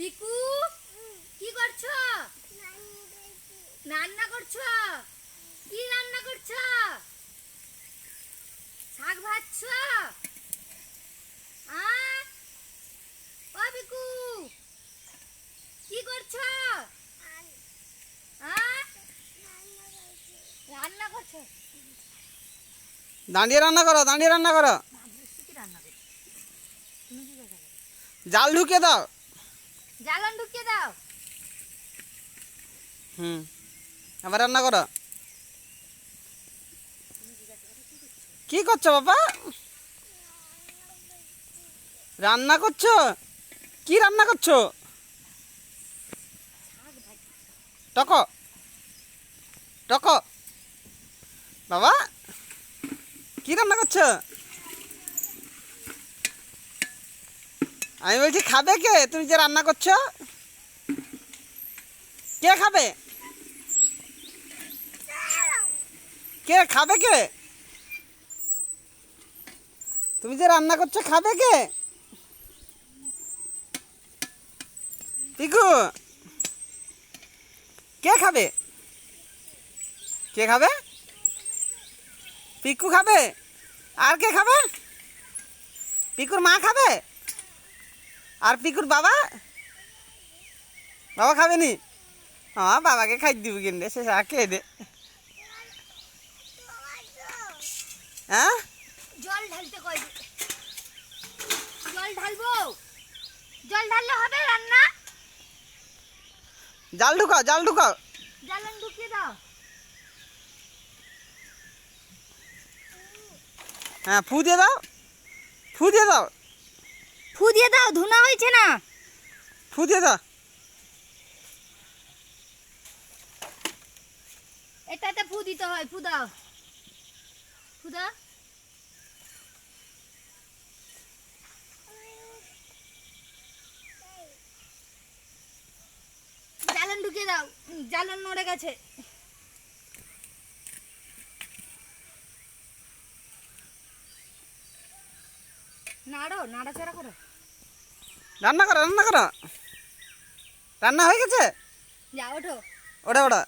পিকু কি করছো? রান্না করছো? কি রান্না করছো? শাক ভাজছো? ও পিকু কি করছো? রান্না করছো? দাঁড়িয়ে রান্না করো, দাঁড়িয়ে রান্না করো। জাল ঢুকিয়ে দাও। জ্বালান ঢুকিয়ে দাও। আবার রান্না করো। কি করছো বাবা? রান্না করছো? কি রান্না করছো? টক টক বাবা, কি রান্না করছো? আমি বলছি খাবে কে? তুমি যে রান্না করছো কে খাবে? কে খাবে কে? তুমি যে রান্না করছো খাবে কে? পিকু কে খাবে? কে খাবে? পিকু খাবে? আর কে খাবে? পিকুর মা খাবে? আর পিকুর বাবা? বাবা খাবে নি? হ্যাঁ, বাবাকে খাই দিব কিনে সে খেয়ে দে। হ্যাঁ, জল ঢালতে কই? জল ঢালবো? জল ঢাললে হবে রান্না? জাল ঢুকাও, জাল ঢুকাও। জ্বালান ঢুকিয়ে দাও। হ্যাঁ, ফু দিয়ে দাও, ফু দিয়ে দাও, ফু দিয়ে দাও, ধুনা হয়েছে না? ফু দিয়ে দাও। এটাতে ফু দিতে হয়, ফু দাও। ফু দাও। জ্বালান ঢুকিয়ে দাও। জ্বালান নড়ে গেছে। নাড়ো, নাড়াচাড়া করো। রান্না করো, রান্না করো। রান্না হয়ে গেছে? যা ওঠো। ওটা ওটা